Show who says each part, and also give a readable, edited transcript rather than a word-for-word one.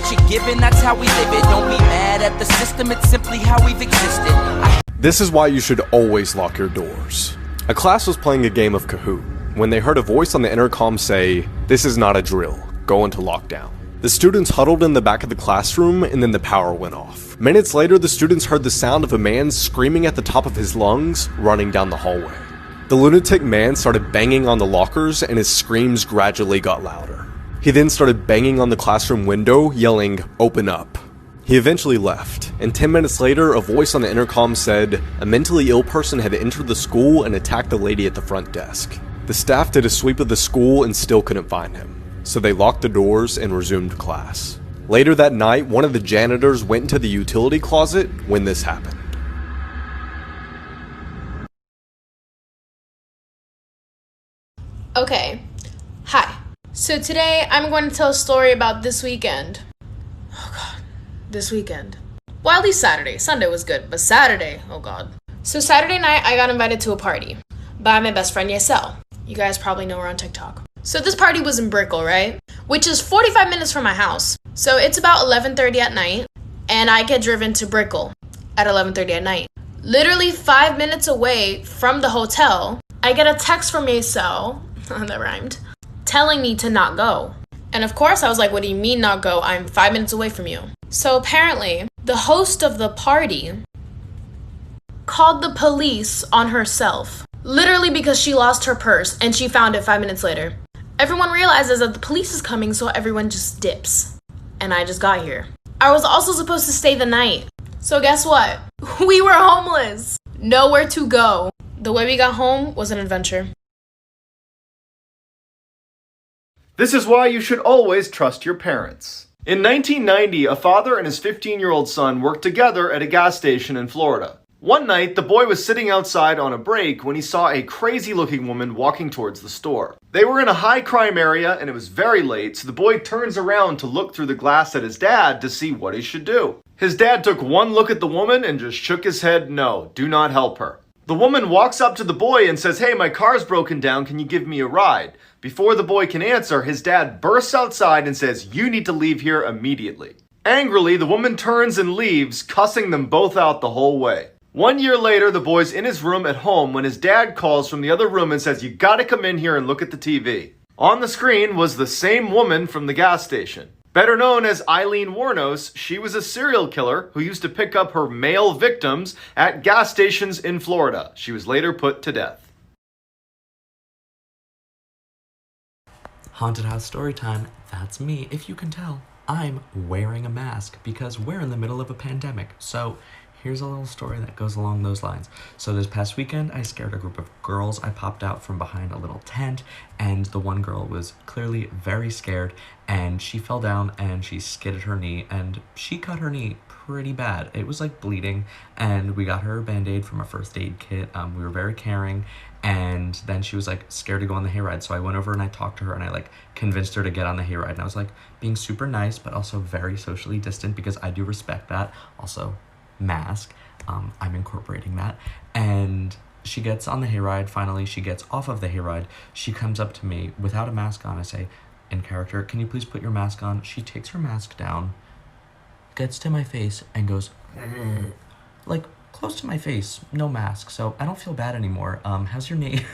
Speaker 1: what you're given, that's how we live it. Don't be mad at the system, it's simply how we've existed.
Speaker 2: This is why you should always lock your doors. A class was playing a game of Kahoot when they heard a voice on the intercom say, "This is not a drill, go into lockdown." The students huddled in the back of the classroom and then the power went off. Minutes later, the students heard the sound of a man screaming at the top of his lungs, running down the hallway. The lunatic man started banging on the lockers and his screams gradually got louder. He then started banging on the classroom window, yelling, "Open up." He eventually left, and 10 minutes later, a voice on the intercom said a mentally ill person had entered the school and attacked the lady at the front desk. The staff did a sweep of the school and still couldn't find him, so they locked the doors and resumed class. Later that night, one of the janitors went into the utility closet when this happened.
Speaker 3: Okay, hi. So today I'm going to tell a story about this weekend. Oh god, this weekend. Well, at least Saturday. Sunday was good, but Saturday, oh god. So Saturday night I got invited to a party by my best friend Yesel. You guys probably know her on TikTok. So this party was in Brickell, right? Which is 45 minutes from my house. So it's about 11:30 at night, and I get driven to Brickell at 11:30 at night. Literally 5 minutes away from the hotel, I get a text from Yesel, that rhymed, telling me to not go. And of course I was like, what do you mean not go? I'm 5 minutes away from you. So apparently, the host of the party called the police on herself. Literally because she lost her purse and she found it 5 minutes later. Everyone realizes that the police is coming, so everyone just dips. And I just got here. I was also supposed to stay the night. So guess what? We were homeless. Nowhere to go. The way we got home was an adventure.
Speaker 4: This is why you should always trust your parents. In 1990, a father and his 15-year-old son worked together at a gas station in Florida. One night, the boy was sitting outside on a break when he saw a crazy-looking woman walking towards the store. They were in a high-crime area and it was very late, so the boy turns around to look through the glass at his dad to see what he should do. His dad took one look at the woman and just shook his head, no, do not help her. The woman walks up to the boy and says, "Hey, my car's broken down, can you give me a ride?" Before the boy can answer, his dad bursts outside and says, "You need to leave here immediately." Angrily, the woman turns and leaves, cussing them both out the whole way. 1 year later, the boy's in his room at home when his dad calls from the other room and says, "You gotta come in here and look at the TV." On the screen was the same woman from the gas station. Better known as Eileen Warnos, she was a serial killer who used to pick up her male victims at gas stations in Florida. She was later put to death.
Speaker 5: Haunted house story time. That's me, if you can tell. I'm wearing a mask because we're in the middle of a pandemic. So here's a little story that goes along those lines. So this past weekend, I scared a group of girls. I popped out from behind a little tent, and the one girl was clearly very scared, and she fell down and she skidded her knee, and she cut her knee pretty bad. It was like bleeding, and we got her a Band-Aid from a first aid kit. We were very caring, and then she was like scared to go on the hayride. So I went over and I talked to her and I like convinced her to get on the hayride. And I was like being super nice, but also very socially distant because I do respect that. Also, mask. I'm incorporating that. And she gets on the hayride. Finally, she gets off of the hayride. She comes up to me without a mask on. I say, in character, "Can you please put your mask on?" She takes her mask down, gets to my face, and goes, like, close to my face, no mask. So I don't feel bad anymore. How's your knee?